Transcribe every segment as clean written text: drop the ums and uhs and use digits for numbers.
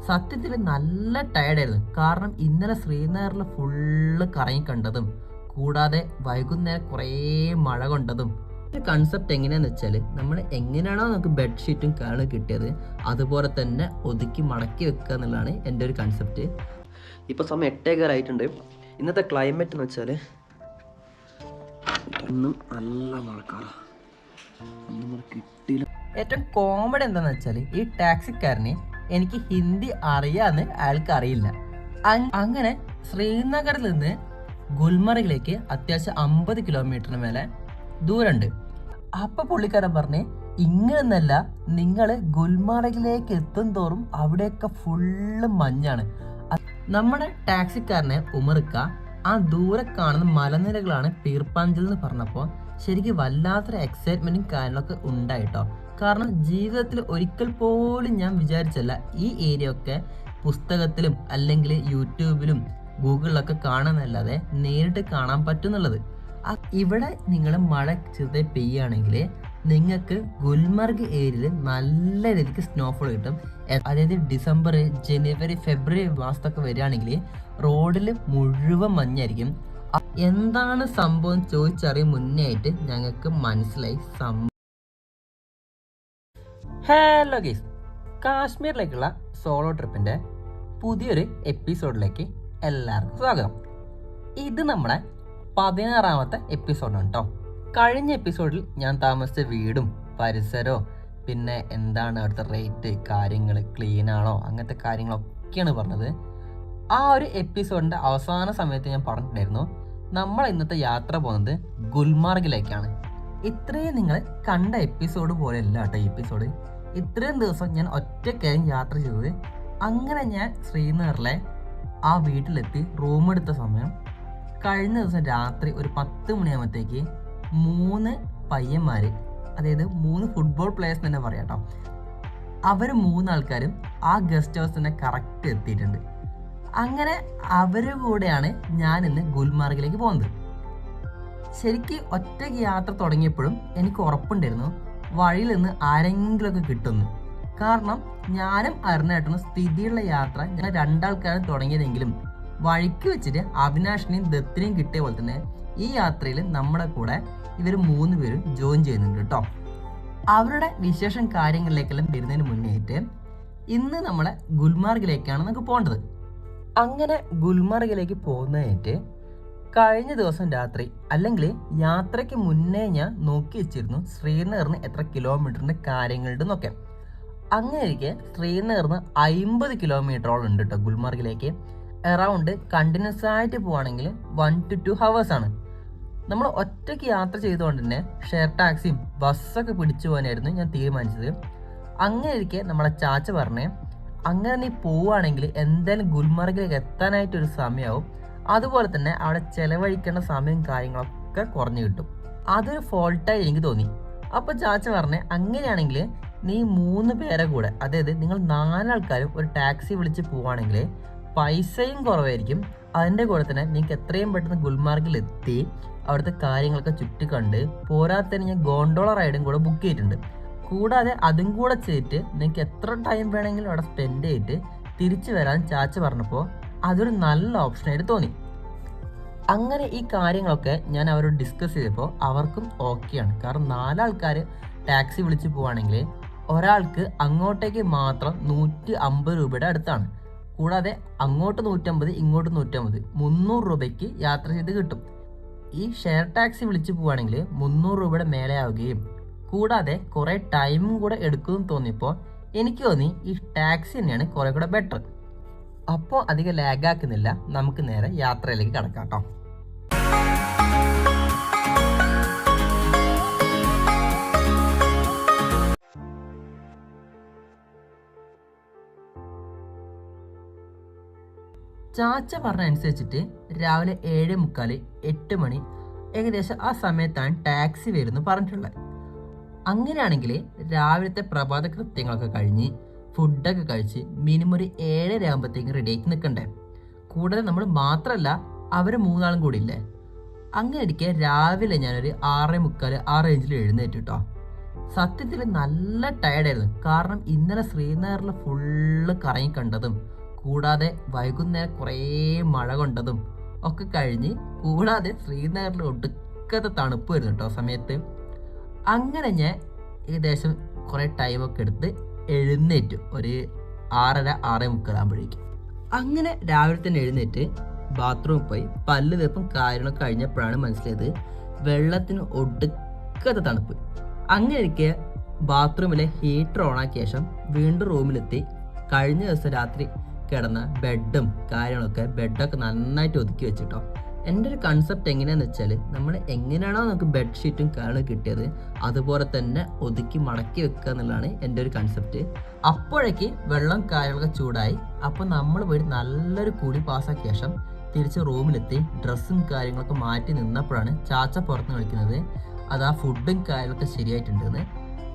സത്യത്തിൽ നല്ല ടയർഡായിരുന്നു. കാരണം ഇന്നലെ ശ്രീനഗറിൽ ഫുള്ള് കറങ്ങി കണ്ടതും കൂടാതെ വൈകുന്നേരം കുറേ മഴ കൊണ്ടതും. ഒരു കൺസെപ്റ്റ് എങ്ങനെയാന്ന് വെച്ചാൽ നമ്മൾ എങ്ങനെയാണോ നമുക്ക് ബെഡ്ഷീറ്റും കാലും കിട്ടിയത് അതുപോലെ തന്നെ ഒതുക്കി മടക്കി വെക്കുക എന്നുള്ളതാണ് എൻ്റെ ഒരു കൺസെപ്റ്റ്. ഇപ്പോൾ സമയം 8:15 ഇന്നത്തെ ക്ലൈമറ്റ് എന്ന് വെച്ചാൽ ഇന്നും നല്ല മഴക്കാറാണ്. കിട്ടിയില്ല. ഏറ്റവും കോമഡി എന്താണെന്ന് വെച്ചാൽ ഈ ടാക്സിക്കാരന് എനിക്ക് ഹിന്ദി അറിയാന്ന് അയാൾക്ക് അറിയില്ല. അങ്ങനെ ശ്രീനഗറിൽ നിന്ന് ഗുൽമർഗിലേക്ക് അത്യാവശ്യം 50 കിലോമീറ്ററിന് മേലെ ദൂരമുണ്ട്. അപ്പൊ പുള്ളിക്കാരൻ പറഞ്ഞ് ഇങ്ങനെയൊന്നല്ല, നിങ്ങൾ ഗുൽമർഗിലേക്ക് എത്തും തോറും അവിടെയൊക്കെ ഫുള്ള് മഞ്ഞാണ്. നമ്മുടെ ടാക്സിക്കാരനെ ഉമർക്ക ആ ദൂരെ കാണുന്ന മലനിരകളാണ് പീർപ്പാഞ്ചൽ എന്ന് പറഞ്ഞപ്പോൾ ശരിക്കും വല്ലാത്തൊരു എക്സൈറ്റ്മെന്റും കാര്യങ്ങളൊക്കെ ഉണ്ടായിട്ടോ. കാരണം ജീവിതത്തിൽ ഒരിക്കൽ പോലും ഞാൻ വിചാരിച്ചല്ല ഈ ഏരിയ ഒക്കെ പുസ്തകത്തിലും അല്ലെങ്കിൽ യൂട്യൂബിലും ഗൂഗിളിലൊക്കെ കാണുന്നല്ലാതെ നേരിട്ട് കാണാൻ പറ്റുന്നുള്ളത്. ഇവിടെ നിങ്ങൾ മഴ ചെറുതായി പെയ്യുകയാണെങ്കിൽ നിങ്ങൾക്ക് ഗുൽമർഗ് ഏരിയയിൽ നല്ല രീതിക്ക് സ്നോഫോൾ കിട്ടും. അതായത് ഡിസംബർ, ജനുവരി, ഫെബ്രുവരി മാസത്തൊക്കെ വരികയാണെങ്കിൽ റോഡിൽ മുഴുവൻ മഞ്ഞായിരിക്കും. എന്താണ് സംഭവം ചോദിച്ചറിയും മുന്നേ ആയിട്ട് ഞങ്ങൾക്ക് മനസ്സിലായി ഹലോ ഗൈസ്, കാശ്മീരിലേക്കുള്ള സോളോ ട്രിപ്പിന്റെ പുതിയൊരു എപ്പിസോഡിലേക്ക് എല്ലാവർക്കും സ്വാഗതം. ഇത് നമ്മുടെ 16ാമത്തെ എപ്പിസോഡാണ് കേട്ടോ. കഴിഞ്ഞ എപ്പിസോഡിൽ ഞാൻ താമസിച്ച വീടും പരിസരവും പിന്നെ എന്താണ് അവിടുത്തെ റേറ്റ്, കാര്യങ്ങൾ ക്ലീൻ ആണോ, അങ്ങനത്തെ കാര്യങ്ങളൊക്കെയാണ് പറഞ്ഞത്. ആ ഒരു എപ്പിസോഡിന്റെ അവസാന സമയത്ത് ഞാൻ പറഞ്ഞിട്ടുണ്ടായിരുന്നു നമ്മൾ ഇന്നത്തെ യാത്ര പോകുന്നത് ഗുൽമാർഗിലേക്കാണ്. ഇത്രയും നിങ്ങൾ കണ്ട എപ്പിസോഡ് പോലെയല്ല കേട്ടോ ഈ എപ്പിസോഡ്. ഇത്രയും ദിവസം ഞാൻ ഒറ്റയ്ക്കായും യാത്ര ചെയ്തത്. അങ്ങനെ ഞാൻ ശ്രീനഗറിലെ ആ വീട്ടിലെത്തി റൂം എടുത്ത സമയം കഴിഞ്ഞ ദിവസം രാത്രി ഒരു 10 മണിയാകുമ്പോഴത്തേക്ക് 3 പയ്യന്മാർ, അതായത് 3 ഫുട്ബോൾ പ്ലേയേഴ്സ് തന്നെ പറയാം കേട്ടോ, അവർ 3 ആൾക്കാരും ആ ഗസ്റ്റ് ഹൗസ് തന്നെ കറക്റ്റ് എത്തിയിട്ടുണ്ട്. അങ്ങനെ അവരുടെ കൂടെയാണ് ഞാൻ ഇന്ന് ഗുൽമാർഗിലേക്ക് പോകുന്നത്. ശരിക്കും ഒറ്റയ്ക്ക് യാത്ര തുടങ്ങിയപ്പോഴും എനിക്ക് ഉറപ്പുണ്ടായിരുന്നു വഴിയിൽ നിന്ന് ആരെങ്കിലുമൊക്കെ കിട്ടുന്നു. കാരണം ഞാനും അരുണേട്ടനും സ്ഥിതിയുള്ള യാത്ര ഞങ്ങൾ 2 ആൾക്കാരും തുടങ്ങിയതെങ്കിലും വഴിക്ക് വെച്ചിട്ട് അവിനാഷിനെയും ദത്തിനെയും കിട്ടിയ പോലെ തന്നെ ഈ യാത്രയിൽ നമ്മുടെ കൂടെ ഇവർ 3 പേരും ജോയിൻ ചെയ്യുന്നുണ്ട് കേട്ടോ. അവരുടെ വിശേഷം കാര്യങ്ങളിലേക്കെല്ലാം വരുന്നതിന് മുന്നേറ്റ് ഇന്ന് നമ്മളെ ഗുൽമാർഗിലേക്കാണ് നമുക്ക് പോകേണ്ടത്. അങ്ങനെ ഗുൽമാർഗിലേക്ക് പോകുന്നതായിട്ട് കഴിഞ്ഞ ദിവസം രാത്രി അല്ലെങ്കിൽ യാത്രയ്ക്ക് മുന്നേ ഞാൻ നോക്കി വെച്ചിരുന്നു ശ്രീനഗറിന് എത്ര കിലോമീറ്ററിന്റെ കാര്യങ്ങളുണ്ടെന്നൊക്കെ. അങ്ങനെയൊക്കെ ശ്രീനഗറിന് 50 കിലോമീറ്ററോളം ഉണ്ട് കേട്ടോ ഗുൽമാർഗിലേക്ക്. അറൗണ്ട് കണ്ടിന്യൂസ് ആയിട്ട് പോവുകയാണെങ്കിൽ 1 to 2 hours ആണ്. നമ്മൾ ഒറ്റയ്ക്ക് യാത്ര ചെയ്തുകൊണ്ട് തന്നെ ഷെയർ ടാക്സിയും ബസ്സൊക്കെ പിടിച്ചു പോകാനായിരുന്നു ഞാൻ തീരുമാനിച്ചത്. അങ്ങനെയൊക്കെ നമ്മളെ ചാച്ച പറഞ്ഞേ, അങ്ങനെ നീ പോവുകയാണെങ്കിൽ എന്തായാലും ഗുൽമാർഗിലേക്ക് എത്താനായിട്ടൊരു സമയമാവും, അതുപോലെ തന്നെ അവിടെ ചെലവഴിക്കേണ്ട സമയം കാര്യങ്ങളൊക്കെ കുറഞ്ഞു കിട്ടും. അതൊരു ഫോൾട്ടായി എനിക്ക് തോന്നി. അപ്പോൾ ചാച്ച പറഞ്ഞേ, അങ്ങനെയാണെങ്കിൽ നീ 3 പേരെ കൂടെ, അതായത് നിങ്ങൾ 4 ആൾക്കാരും ഒരു ടാക്സി വിളിച്ച് പോവുകയാണെങ്കിൽ പൈസയും കുറവായിരിക്കും. അതിൻ്റെ കൂടെ തന്നെ നിങ്ങൾക്ക് എത്രയും പെട്ടെന്ന് ഗുൽമാർഗിൽ എത്തി അവിടുത്തെ കാര്യങ്ങളൊക്കെ ചുറ്റിക്കണ്ട് പോരാത്തതിന് ഞാൻ ഗോണ്ടോള റൈഡും കൂടെ ബുക്ക് ചെയ്തിട്ടുണ്ട്. കൂടാതെ അതും കൂടെ ചെയ്തിട്ട് നിങ്ങൾക്ക് എത്ര ടൈം വേണമെങ്കിലും അവിടെ സ്പെൻഡ് ചെയ്തിട്ട് തിരിച്ചു വരാൻ ചാച്ച പറഞ്ഞപ്പോൾ അതൊരു നല്ല ഓപ്ഷനായിട്ട് തോന്നി. അങ്ങനെ ഈ കാര്യങ്ങളൊക്കെ ഞാൻ അവരോട് ഡിസ്കസ് ചെയ്തപ്പോൾ അവർക്കും ഓക്കെയാണ്. കാരണം 4 ആൾക്കാർ ടാക്സി വിളിച്ച് പോവുകയാണെങ്കിൽ ഒരാൾക്ക് അങ്ങോട്ടേക്ക് മാത്രം 150 രൂപയുടെ അടുത്താണ്. കൂടാതെ അങ്ങോട്ട് 150, ഇങ്ങോട്ട് 150, 300 രൂപയ്ക്ക് യാത്ര ചെയ്ത് കിട്ടും. ഈ ഷെയർ ടാക്സി വിളിച്ച് പോവുകയാണെങ്കിൽ 300 രൂപയുടെ മേലെ ആവുകയും കൂടാതെ കുറേ ടൈമും കൂടെ എടുക്കുമെന്ന് തോന്നിയപ്പോൾ എനിക്ക് തോന്നി ഈ ടാക്സി തന്നെയാണ് കുറെ കൂടെ ബെറ്റർ. അപ്പോൾ അധികം ലാഗാക്കുന്നില്ല, നമുക്ക് നേരെ യാത്രയിലേക്ക് കടക്കാം കേട്ടോ. ചാച്ച പറഞ്ഞ അനുസരിച്ചിട്ട് രാവിലെ 7:45, 8 മണി ഏകദേശം ആ സമയത്താണ് ടാക്സി വരുന്നു പറഞ്ഞിട്ടുള്ളത്. അങ്ങനെയാണെങ്കിൽ രാവിലത്തെ പ്രഭാത കൃത്യങ്ങളൊക്കെ കഴിഞ്ഞ് ഫുഡൊക്കെ കഴിച്ച് മിനിമം ഒരു 7:30 ആകുമ്പോഴത്തേക്കും റെഡി ആക്കി നിൽക്കണ്ടേ. കൂടാതെ നമ്മൾ മാത്രമല്ല, അവർ 3 ആളും കൂടി ഇല്ലേ. അങ്ങനെ ഇരിക്കെ രാവിലെ ഞാനൊരു 6:45 ആ റേഞ്ചിൽ എഴുന്നേറ്റ് കേട്ടോ. സത്യത്തിൽ നല്ല ടയർഡായിരുന്നു. കാരണം ഇന്നലെ ശ്രീനഗറിൽ ഫുള്ള് കറങ്ങി കണ്ടതും കൂടാതെ വൈകുന്നേരം കുറേ മഴ കൊണ്ടതും ഒക്കെ കഴിഞ്ഞ് കൂടാതെ ശ്രീനഗറിൽ ഒടുക്കത്തെ തണുപ്പ് വരുന്നു കേട്ടോ സമയത്ത്. അങ്ങനെ ഞാൻ ഏകദേശം കുറേ ടൈമൊക്കെ എടുത്ത് എഴുന്നേറ്റു ഒരു 6:30 6:45 ആകുമ്പോഴേക്കും. അങ്ങനെ രാവിലെ തന്നെ എഴുന്നേറ്റ് ബാത്റൂമിൽ പോയി പല്ല് തീർപ്പും കാര്യങ്ങളൊക്കെ കഴിഞ്ഞപ്പോഴാണ് മനസ്സിലായത് വെള്ളത്തിന് ഒടുക്കത്തെ തണുപ്പ്. അങ്ങനെ ഇരിക്കെ ബാത്റൂമിലെ ഹീറ്റർ ഓണാക്കിയ ശേഷം വീണ്ടും റൂമിലെത്തി കഴിഞ്ഞ ദിവസം രാത്രി കിടന്ന ബെഡൊക്കെ നന്നായിട്ട് ഒതുക്കി വെച്ചിട്ടോ. എൻ്റെ ഒരു കൺസെപ്റ്റ് എങ്ങനെയാണെന്ന് വെച്ചാൽ നമ്മൾ എങ്ങനെയാണോ നമുക്ക് ബെഡ്ഷീറ്റും കാര്യങ്ങളും കിട്ടിയത് അതുപോലെ തന്നെ ഒതുക്കി മടക്കി വെക്കുക എന്നുള്ളതാണ് എൻ്റെ ഒരു കൺസെപ്റ്റ്. അപ്പോഴേക്ക് വെള്ളം കാര്യങ്ങളൊക്കെ ചൂടായി. അപ്പോൾ നമ്മൾ പോയി നല്ലൊരു കുളി പാസ്സാക്കിയ ശേഷം തിരിച്ച് റൂമിലെത്തി ഡ്രസ്സും കാര്യങ്ങളൊക്കെ മാറ്റി നിന്നപ്പോഴാണ് ചാച്ച പുറത്ത് കളിക്കുന്നത് അത് ആ ഫുഡും കാര്യങ്ങളൊക്കെ ശരിയായിട്ടുണ്ടെന്ന്.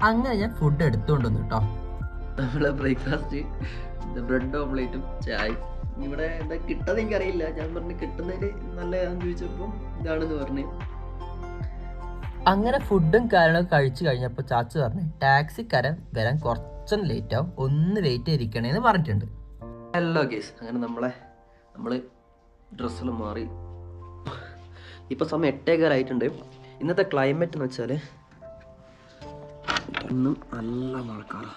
അങ്ങനെ ഞാൻ ഫുഡ് എടുത്തുകൊണ്ട് വന്നു കേട്ടോ. നമ്മളെ ബ്രേക്ക്ഫാസ്റ്റ് ബ്രെഡ് ഓംലേറ്റും ചായ. ഇവിടെ എന്താ കിട്ടുന്നത് എനിക്കറിയില്ല. ഞാൻ പറഞ്ഞു കിട്ടുന്നതിന് നല്ലതാണെന്ന് ചോദിച്ചപ്പോൾ ഇതാണെന്ന് പറഞ്ഞു. അങ്ങനെ ഫുഡും കാര്യങ്ങളൊക്കെ കഴിച്ചു കഴിഞ്ഞപ്പോൾ ചാച്ച പറഞ്ഞു ടാക്സിക്കാരൻ വരാൻ കുറച്ചൊന്ന് ലേറ്റ് ആവും, ഒന്ന് വെയിറ്റ് ചെയ്തിരിക്കണേന്ന് പറഞ്ഞിട്ടുണ്ട്. ഹലോ ഗേസ്, അങ്ങനെ നമ്മൾ ഡ്രസ്സെല്ലാം മാറി ഇപ്പോൾ സമയം 8:15 ഇന്നത്തെ ക്ലൈമറ്റ് എന്ന് വെച്ചാൽ ഇന്നും നല്ല മഴക്കാലം.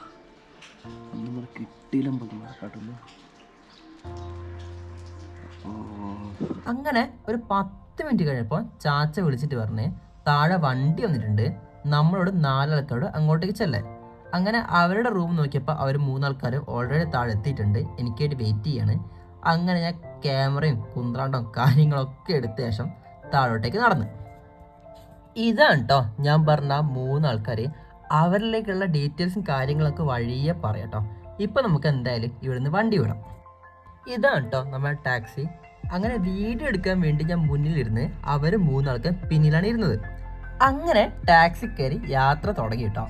നമ്മൾ കിട്ടിയില്ല മഴക്കാട്ടുന്നു. അങ്ങനെ ഒരു 10 മിനിറ്റ് കഴിഞ്ഞപ്പോൾ ചാച്ച വിളിച്ചിട്ട് പറഞ്ഞ് താഴെ വണ്ടി വന്നിട്ടുണ്ട്, നമ്മളോട് 4 ആൾക്കാരോട് അങ്ങോട്ടേക്ക് ചെല്ലാൻ. അങ്ങനെ അവരുടെ റൂം നോക്കിയപ്പോൾ അവർ 3 ആൾക്കാർ ഓൾറെഡി താഴെ എത്തിയിട്ടുണ്ട്, എനിക്കായിട്ട് വെയിറ്റ് ചെയ്യാണ്. അങ്ങനെ ഞാൻ ക്യാമറയും കുന്ത്രാണ്ടവും കാര്യങ്ങളൊക്കെ എടുത്ത ശേഷം താഴോട്ടേക്ക് നടന്നു. ഇതാണ് കേട്ടോ ഞാൻ പറഞ്ഞ 3 ആൾക്കാർ. അവരിലേക്കുള്ള ഡീറ്റെയിൽസും കാര്യങ്ങളൊക്കെ വഴിയെ പറയാട്ടോ. ഇപ്പം നമുക്ക് എന്തായാലും ഇവിടുന്ന് വണ്ടി വിടാം. ഇതാണ് കേട്ടോ നമ്മുടെ ടാക്സി. അങ്ങനെ വീഡിയോ എടുക്കാൻ വേണ്ടി ഞാൻ മുന്നിലിരുന്ന് അവർ 3 ആൾക്കാർ പിന്നിലാണ് ഇരുന്നത്. അങ്ങനെ ടാക്സി കയറി യാത്ര തുടങ്ങി കേട്ടോ.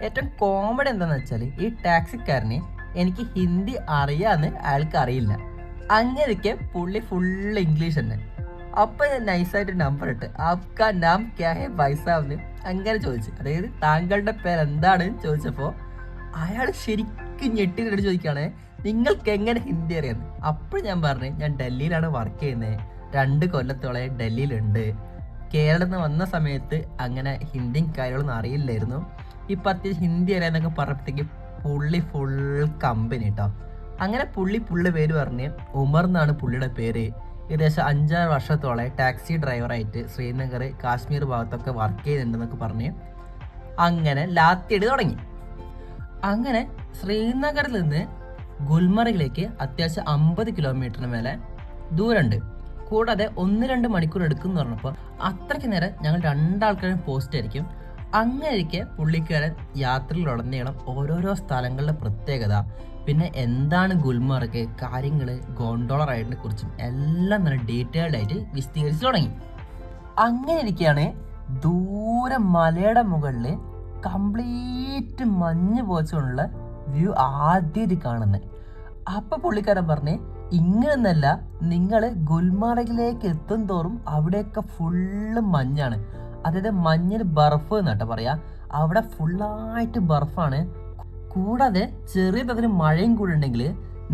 ഏറ്റവും കോമഡി എന്താണെന്ന് വെച്ചാൽ ഈ ടാക്സിക്കാരന് എനിക്ക് ഹിന്ദി അറിയാമെന്ന് അയാൾക്ക് അറിയില്ല. അങ്ങനെയൊക്കെ പുള്ളി ഫുള്ള് ഇംഗ്ലീഷ് തന്നെ. അപ്പം ഞാൻ നൈസായിട്ട് നമ്പർ ഇട്ട് ആപ്കാ നാം ക്യാ ഹേ ഭായിസാബ്ന്ന് അങ്ങനെ ചോദിച്ചു. അതായത് താങ്കളുടെ പേര് എന്താണ് ചോദിച്ചപ്പോൾ അയാൾ ശരിക്കും ഞെട്ടിട്ട് ചോദിക്കുകയാണേ നിങ്ങൾക്ക് എങ്ങനെ ഹിന്ദി അറിയാമെന്ന്. അപ്പോൾ ഞാൻ പറഞ്ഞു ഞാൻ ഡൽഹിയിലാണ് വർക്ക് ചെയ്യുന്നത്, 2 കൊല്ലത്തോളം ഡൽഹിയിലുണ്ട്. കേരളത്തിൽ നിന്ന് വന്ന സമയത്ത് അങ്ങനെ ഹിന്ദിയും കാര്യങ്ങളൊന്നും അറിയില്ലായിരുന്നു. ഇപ്പം അത്യാവശ്യം ഹിന്ദി അറിയാമെന്നൊക്കെ പറഞ്ഞപ്പോഴത്തേക്ക് പുള്ളി ഫുൾ കമ്പനി കേട്ടോ. അങ്ങനെ പുള്ളി പേര് പറഞ്ഞ് ഉമർ എന്നാണ് പുള്ളിയുടെ പേര്. ഏകദേശം 5-6 വർഷത്തോളം ടാക്സി ഡ്രൈവറായിട്ട് ശ്രീനഗർ കാശ്മീർ ഭാഗത്തൊക്കെ വർക്ക് ചെയ്യുന്നുണ്ടെന്നൊക്കെ പറഞ്ഞ് അങ്ങനെ ലാത്തിയടി തുടങ്ങി. അങ്ങനെ ശ്രീനഗറിൽ നിന്ന് ഗുൽമർഗിലേക്ക് അത്യാവശ്യം 50 കിലോമീറ്ററിന് മേലെ ദൂരമുണ്ട്. കൂടാതെ 1-2 മണിക്കൂർ എടുക്കും എന്ന് പറഞ്ഞപ്പോൾ അത്രയ്ക്ക് നേരം ഞങ്ങൾ 2 ആൾക്കാരും പോസ്റ്റ് ആയിരിക്കും. അങ്ങനെയൊക്കെ പുള്ളിക്കാരൻ യാത്രയിലുടനീളം ഓരോരോ സ്ഥലങ്ങളുടെ പ്രത്യേകത, പിന്നെ എന്താണ് ഗുൽമർഗ്, കാര്യങ്ങൾ, ഗോണ്ടോള റൈഡിനെ കുറിച്ചും എല്ലാം നല്ല ഡീറ്റെയിൽഡ് ആയിട്ട് വിശദീകരിച്ച് തുടങ്ങി. അങ്ങനെ ഇരിക്കുകയാണ് ദൂരെ മലയുടെ മുകളിൽ കംപ്ലീറ്റ് മഞ്ഞ് പോച്ചുകൊണ്ടുള്ള വ്യൂ ആദ്യമായിട്ട് കാണുന്നത്. അപ്പം പുള്ളിക്കാരൻ പറഞ്ഞ് ഇങ്ങനെയൊന്നല്ല, നിങ്ങൾ ഗുൽമാർഗിലേക്ക് എത്തും തോറും അവിടെയൊക്കെ ഫുള്ള് മഞ്ഞാണ്. അതായത് മഞ്ഞിൽ ബർഫ് എന്നാട്ടോ പറയാ, അവിടെ ഫുള്ളായിട്ട് ബർഫാണ്. കൂടാതെ ചെറിയ തോതിൽ മഴയും കൂടെ ഉണ്ടെങ്കിൽ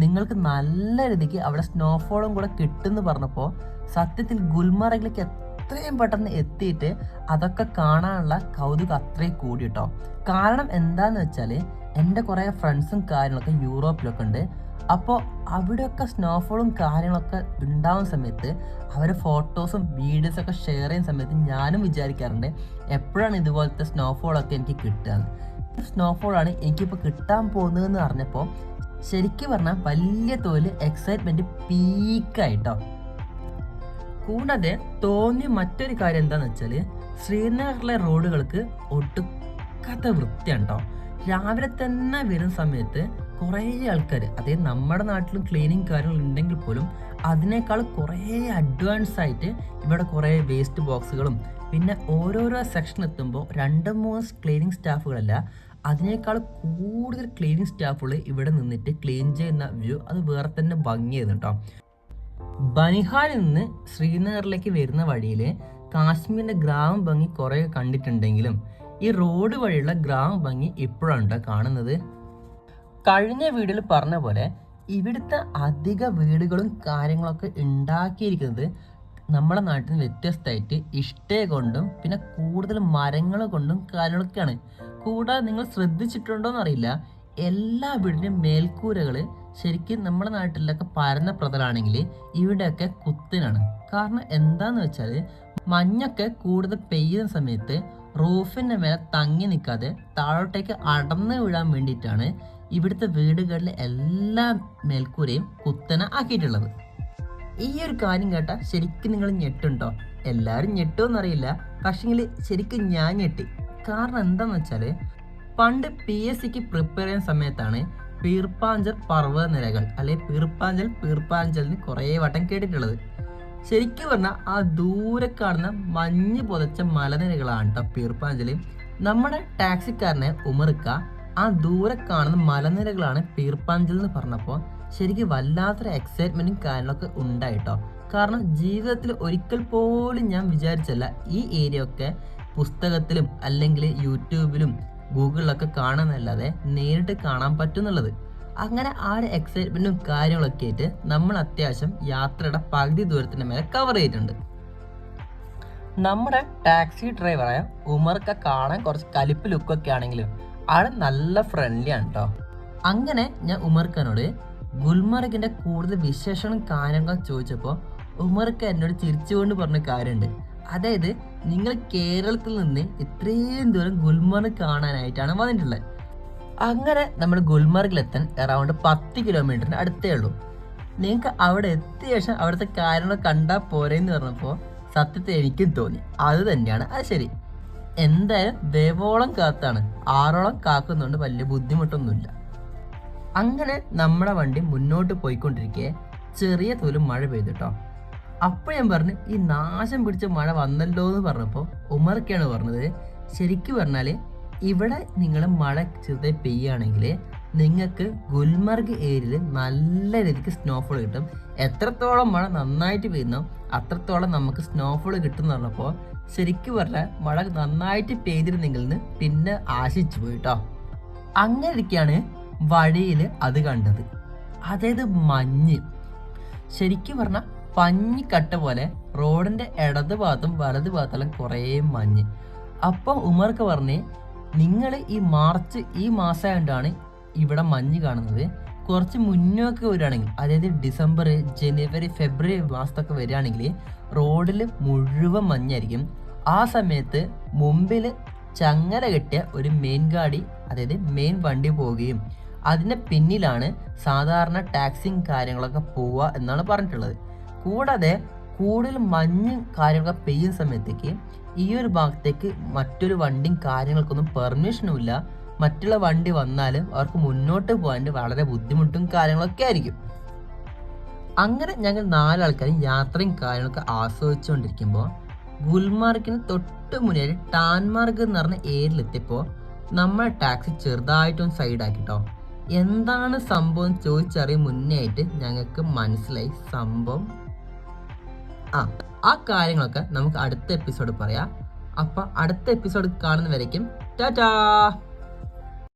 നിങ്ങൾക്ക് നല്ല രീതിക്ക് അവിടെ സ്നോഫോളും കൂടെ കിട്ടുമെന്ന് പറഞ്ഞപ്പോൾ സത്യത്തിൽ ഗുൽമാർഗിലേക്ക് എത്രയും പെട്ടെന്ന് എത്തിയിട്ട് അതൊക്കെ കാണാനുള്ള കൗതുകം അത്രയും കൂടി കേട്ടോ. കാരണം എന്താന്ന് വെച്ചാൽ എൻ്റെ കുറേ ഫ്രണ്ട്സും കാര്യങ്ങളൊക്കെ യൂറോപ്പിലൊക്കെ ഉണ്ട്. അപ്പോൾ അവിടെയൊക്കെ സ്നോഫോളും കാര്യങ്ങളൊക്കെ ഉണ്ടാവുന്ന സമയത്ത് അവർ ഫോട്ടോസും വീഡിയോസൊക്കെ ഷെയർ ചെയ്യുന്ന സമയത്ത് ഞാനും വിചാരിക്കാറുണ്ട് എപ്പോഴാണ് ഇതുപോലത്തെ സ്നോഫോളൊക്കെ എനിക്ക് കിട്ടുക. സ്നോഫോളാണ് എനിക്കിപ്പോൾ കിട്ടാൻ പോകുന്നതെന്ന് അറിഞ്ഞപ്പോൾ ശരിക്കും പറഞ്ഞാൽ വലിയ തോതിൽ എക്സൈറ്റ്മെൻറ്റ് പീക്കായിട്ടോ. കൂടാതെ തോന്നിയ മറ്റൊരു കാര്യം എന്താണെന്ന് വെച്ചാൽ ശ്രീനഗറിലെ റോഡുകൾക്ക് ഒടുക്കത്തെ വൃത്തിയാണ് കേട്ടോ. രാവിലെ തന്നെ വരുന്ന സമയത്ത് കുറേ ആൾക്കാർ, അതായത് നമ്മുടെ നാട്ടിലും ക്ലീനിങ് കാര്യങ്ങൾ ഉണ്ടെങ്കിൽ പോലും അതിനേക്കാൾ കുറേ അഡ്വാൻസ് ആയിട്ട് ഇവിടെ കുറേ വേസ്റ്റ് ബോക്സുകളും പിന്നെ ഓരോരോ സെക്ഷൻ എത്തുമ്പോൾ 2-3 ക്ലീനിങ് സ്റ്റാഫുകളല്ല, അതിനേക്കാൾ കൂടുതൽ ക്ലീനിങ് സ്റ്റാഫുകൾ ഇവിടെ നിന്നിട്ട് ക്ലീൻ ചെയ്യുന്ന വ്യൂ അത് വേറെ തന്നെ ഭംഗിയായിരുന്നു കേട്ടോ. ബനിഹാലിൽ നിന്ന് ശ്രീനഗറിലേക്ക് വരുന്ന വഴിയിൽ കാശ്മീരിൻ്റെ ഗ്രാമം ഭംഗി കുറേ കണ്ടിട്ടുണ്ടെങ്കിലും ഈ റോഡ് വഴിയുള്ള ഗ്രാമഭംഗി ഇപ്പോഴാണ് കേട്ടോ കാണുന്നത്. കഴിഞ്ഞ വീഡിയോയിൽ പറഞ്ഞ പോലെ ഇവിടുത്തെ അധിക വീടുകളും കാര്യങ്ങളൊക്കെ ഉണ്ടാക്കിയിരിക്കുന്നത് നമ്മുടെ നാട്ടിൽ നിന്ന് വ്യത്യസ്തമായിട്ട് ഇഷ്ടിക കൊണ്ടും പിന്നെ കൂടുതൽ മരങ്ങൾ കൊണ്ടും കാര്യങ്ങളൊക്കെയാണ്. കൂടാതെ നിങ്ങൾ ശ്രദ്ധിച്ചിട്ടുണ്ടോ എന്നറിയില്ല, എല്ലാ വീടിൻ്റെയും മേൽക്കൂരകൾ ശരിക്കും നമ്മുടെ നാട്ടിലൊക്കെ പരന്ന പ്രതലാണെങ്കിൽ ഇവിടെയൊക്കെ കുത്തിനാണ്. കാരണം എന്താന്ന് വെച്ചാൽ മഞ്ഞൊക്കെ കൂടുതൽ പെയ്യുന്ന സമയത്ത് റൂഫിൻ്റെ മേലെ തങ്ങി നിൽക്കാതെ താഴോട്ടേക്ക് അടർന്നു വീഴാൻ വേണ്ടിയിട്ടാണ് ഇവിടുത്തെ വീടുകളിലെ എല്ലാ മേൽക്കൂരയും കുത്തനെ ആക്കിയിട്ടുള്ളത്. ഈ ഒരു കാര്യം കേട്ടാൽ ശരിക്കും നിങ്ങൾ ഞെട്ടുണ്ടോ? എല്ലാവരും ഞെട്ടുമെന്നറിയില്ല, പക്ഷെങ്കിൽ ശരിക്കും ഞാൻ ഞെട്ടി. കാരണം എന്താണെന്ന് വെച്ചാൽ പണ്ട് PSCക്ക് പ്രിപ്പയർ ചെയ്യുന്ന സമയത്താണ് പീർപ്പാഞ്ചൽ പർവ്വതനിരകൾ അല്ലെങ്കിൽ പീർപ്പാഞ്ചലിന് കുറേ വട്ടം കേട്ടിട്ടുള്ളത്. ശരിക്കും പറഞ്ഞാൽ ആ ദൂരെ കാണുന്ന മഞ്ഞ് പുതച്ച മലനിരകളാണ് കേട്ടോ പീർപ്പാഞ്ചൽ. നമ്മുടെ ടാക്സിക്കാരനെ ഉമർക്ക ആ ദൂരെ കാണുന്ന മലനിരകളാണ് പീർപ്പാഞ്ചൽ എന്ന് പറഞ്ഞപ്പോൾ ശരിക്കും വല്ലാത്തൊരു എക്സൈറ്റ്മെന്റും കാര്യങ്ങളൊക്കെ ഉണ്ടായിട്ടോ. കാരണം ജീവിതത്തിൽ ഒരിക്കൽ പോലും ഞാൻ വിചാരിച്ചല്ല ഈ ഏരിയ ഒക്കെ പുസ്തകത്തിലും അല്ലെങ്കിൽ യൂട്യൂബിലും ഗൂഗിളിലൊക്കെ കാണാന്നല്ലാതെ നേരിട്ട് കാണാൻ പറ്റുന്നുള്ളത്. അങ്ങനെ ആ ഒരു എക്സൈറ്റ്മെന്റും കാര്യങ്ങളൊക്കെ ആയിട്ട് നമ്മൾ അത്യാവശ്യം യാത്രയുടെ പകുതി ദൂരത്തിന് മേലെ കവർ ചെയ്തിട്ടുണ്ട്. നമ്മുടെ ടാക്സി ഡ്രൈവറായ ഉമർക്ക് കാണാൻ കുറച്ച് കലിപ്പ് ലുക്കൊക്കെ ആണെങ്കിലും ആൾ നല്ല ഫ്രണ്ട്ലി ആണ് കേട്ടോ. അങ്ങനെ ഞാൻ ഉമർക്കനോട് ഗുൽമർഗിന്റെ കൂടുതൽ വിശേഷങ്ങളും കാര്യങ്ങളും ചോദിച്ചപ്പോൾ ഉമർക്ക് എന്നോട് ചിരിച്ചുകൊണ്ട് പറഞ്ഞ കാര്യമുണ്ട്. അതായത് നിങ്ങൾ കേരളത്തിൽ നിന്ന് ഇത്രയും ദൂരം ഗുൽമർഗ് കാണാനായിട്ടാണ് വന്നിട്ടുള്ളത്. അങ്ങനെ നമ്മൾ ഗുൽമർഗിലെത്താൻ അറൗണ്ട് 10 കിലോമീറ്ററിന് അടുത്തേ ഉള്ളൂ. നിങ്ങൾക്ക് അവിടെ എത്തിയ ശേഷം അവിടുത്തെ കാര്യങ്ങൾ കണ്ടാൽ പോരെന്ന് പറഞ്ഞപ്പോൾ സത്യത്തെ എനിക്കും തോന്നി അത് തന്നെയാണ് അത് ശരി. എന്തായാലും ദേവോളം കാത്താണ്, 6ഓളം കാക്കുന്നുണ്ട്, വലിയ ബുദ്ധിമുട്ടൊന്നുമില്ല. അങ്ങനെ നമ്മുടെ വണ്ടി മുന്നോട്ട് പോയിക്കൊണ്ടിരിക്കെ ചെറിയ തോലും മഴ പെയ്തിട്ടോ. അപ്പോൾ ഞാൻ പറഞ്ഞു ഈ നാശം പിടിച്ച മഴ വന്നല്ലോ എന്ന് പറഞ്ഞപ്പോൾ ഉമർക്കാണ് പറഞ്ഞത്, ശരിക്കും പറഞ്ഞാൽ ഇവിടെ നിങ്ങൾ മഴ ചെറുതായി പെയ്യുകയാണെങ്കിൽ നിങ്ങൾക്ക് ഗുൽമർഗ് ഏരിയയിൽ നല്ല രീതിക്ക് സ്നോഫോൾ കിട്ടും. എത്രത്തോളം മഴ നന്നായിട്ട് പെയ്യുന്നോ അത്രത്തോളം നമുക്ക് സ്നോഫോൾ കിട്ടും എന്ന് പറഞ്ഞപ്പോൾ ശരിക്കും പറഞ്ഞാൽ മഴ നന്നായിട്ട് പെയ്തിരുന്നെങ്കിൽ എന്ന് പിന്നെ ആശിച്ചു പോയിട്ടോ. അങ്ങനെ ഇരിക്കുകയാണ് വഴിയിൽ അത് കണ്ടത്. അതായത് മഞ്ഞ് ശരിക്കും പറഞ്ഞാൽ പഞ്ഞിക്കട്ട പോലെ റോഡിൻ്റെ ഇടത് ഭാഗത്തും വലത് ഭാഗത്തെല്ലാം കുറേ മഞ്ഞ്. അപ്പം ഉമർക്ക് പറഞ്ഞ് നിങ്ങൾ ഈ മാസമായിട്ടാണ് ഇവിടെ മഞ്ഞ് കാണുന്നത്. കുറച്ച് മുന്നോക്കെ വരികയാണെങ്കിൽ അതായത് ഡിസംബർ, ജനുവരി, ഫെബ്രുവരി മാസത്തൊക്കെ വരികയാണെങ്കിൽ റോഡിൽ മുഴുവൻ മഞ്ഞായിരിക്കും. ആ സമയത്ത് മുമ്പിൽ ചങ്ങല കെട്ടിയ ഒരു മെയിൻ ഗാഡി അതായത് മെയിൻ വണ്ടി പോവുകയും അതിൻ്റെ പിന്നിലാണ് സാധാരണ ടാക്സിയും കാര്യങ്ങളൊക്കെ പോവുക എന്നാണ് പറഞ്ഞിട്ടുള്ളത്. കൂടാതെ കൂടുതൽ മഞ്ഞ് കാര്യങ്ങളൊക്കെ പെയ്യുന്ന സമയത്തേക്ക് ഈ ഒരു ഭാഗത്തേക്ക് മറ്റൊരു വണ്ടിയും കാര്യങ്ങൾക്കൊന്നും പെർമിഷനും ഇല്ല. മറ്റുള്ള വണ്ടി വന്നാലും അവർക്ക് മുന്നോട്ട് പോകാൻ വളരെ ബുദ്ധിമുട്ടും കാര്യങ്ങളൊക്കെ ആയിരിക്കും. അങ്ങനെ ഞങ്ങൾ 4 ആൾക്കാരും യാത്രയും കാര്യങ്ങളൊക്കെ ആസ്വദിച്ചുകൊണ്ടിരിക്കുമ്പോൾ ഗുൽമാർഗിന് തൊട്ട് മുന്നേ ടാൻമാർഗ് എന്ന് പറഞ്ഞ ഏരിയയിലെത്തിയപ്പോൾ നമ്മുടെ ടാക്സി ചെറുതായിട്ടൊന്ന് സൈഡാക്കിട്ടോ. എന്താണ് സംഭവം ചോദിച്ചറിയും മുന്നേ ആയിട്ട് ഞങ്ങൾക്ക് മനസ്സിലായി സംഭവം. ആ കാര്യങ്ങളൊക്കെ നമുക്ക് അടുത്ത എപ്പിസോഡ് പറയാം. അപ്പം അടുത്ത എപ്പിസോഡ് കാണുന്നവരേക്കും ടാറ്റാ.